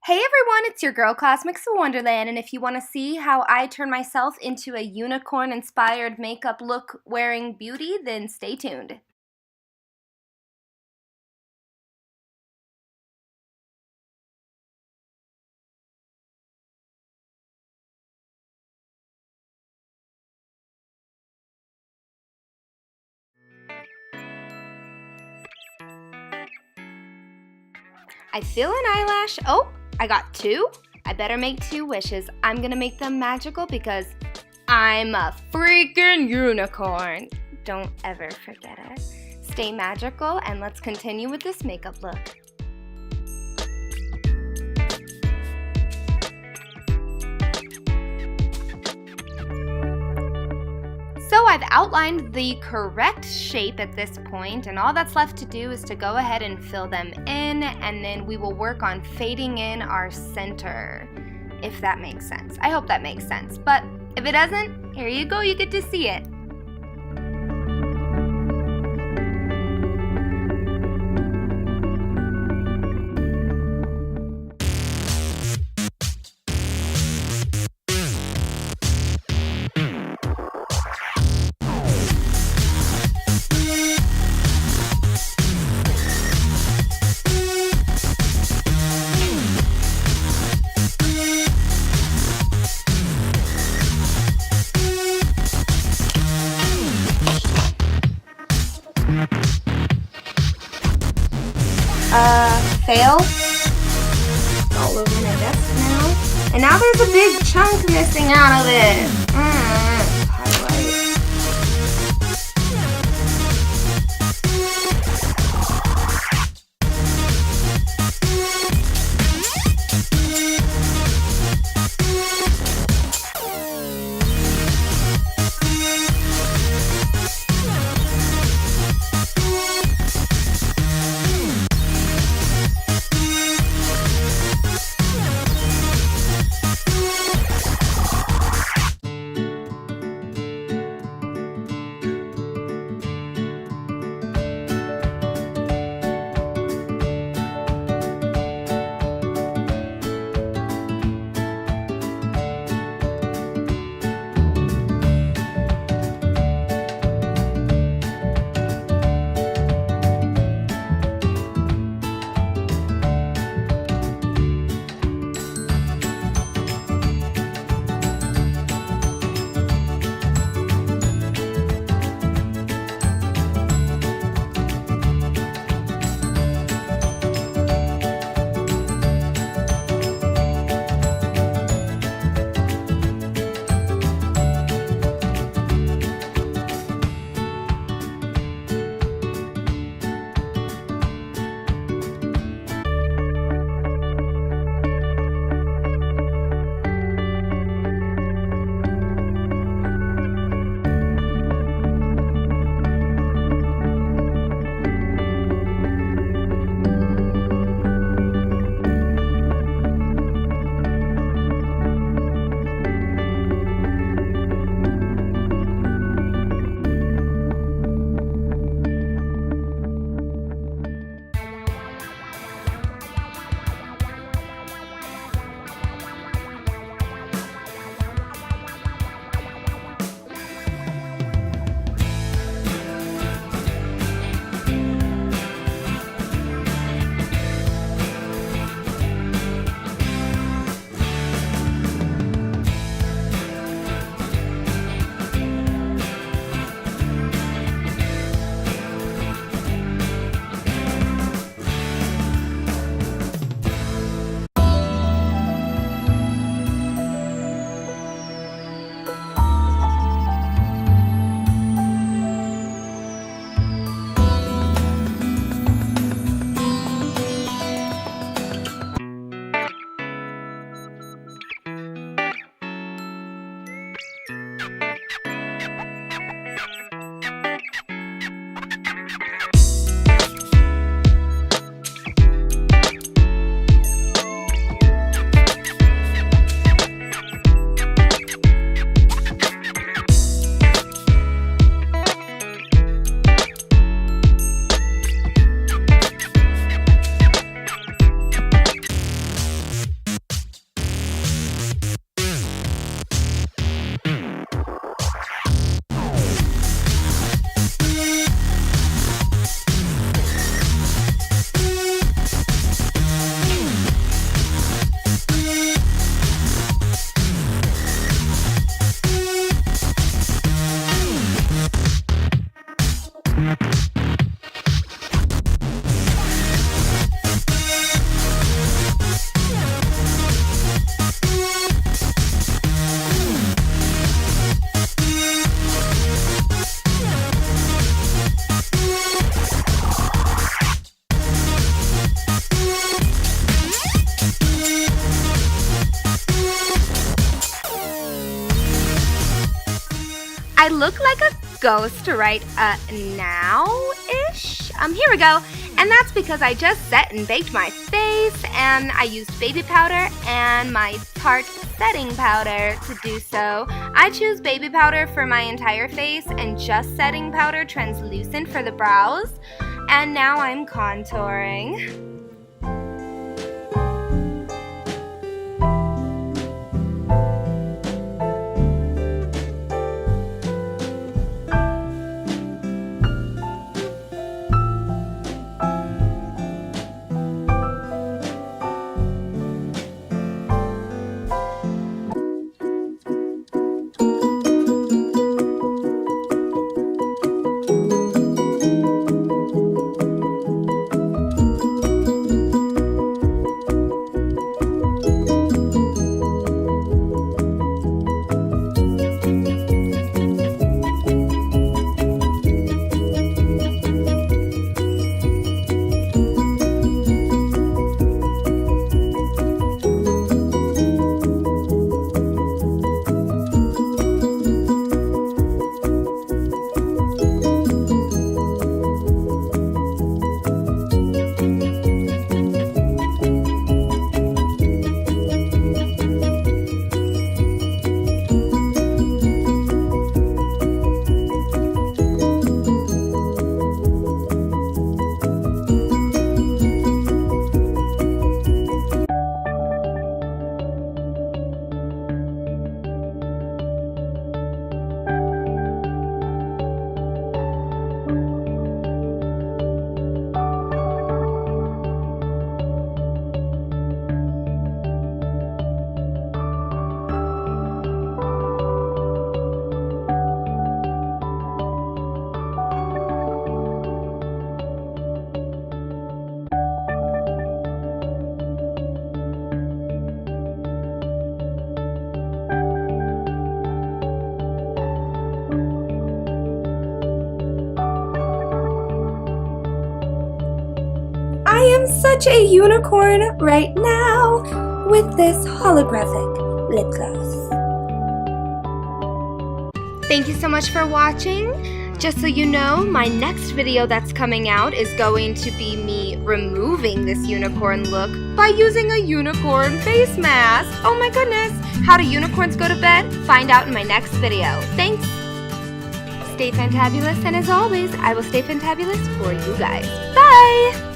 Hey everyone, it's your girl Cosmics of Wonderland, and if you want to see how I turn myself into a unicorn-inspired makeup look wearing beauty, then stay tuned. I feel an eyelash. Oh, I got two. I better make two wishes. I'm gonna make them magical because I'm a freaking unicorn. Don't ever forget it. Stay magical, and let's continue with this makeup look. So I've outlined the correct shape at this point, and all that's left to do is to go ahead and fill them in, and then we will work on fading in our center, if that makes sense. I hope that makes sense, but if it doesn't, here you go, you get to see it. Fail. All over my desk now. And now there's a big chunk missing out of it. Highlight. look like a ghost right now-ish? Here we go. And that's because I just set and baked my face, and I used baby powder and my Tarte setting powder to do so. I choose baby powder for my entire face and just setting powder translucent for the brows. And now I'm contouring. I am such a unicorn right now with this holographic lip gloss. Thank you so much for watching. Just so you know, my next video that's coming out is going to be me removing this unicorn look by using a unicorn face mask. Oh my goodness! How do unicorns go to bed? Find out in my next video. Thanks! Stay fantabulous, and as always, I will stay fantabulous for you guys. Bye!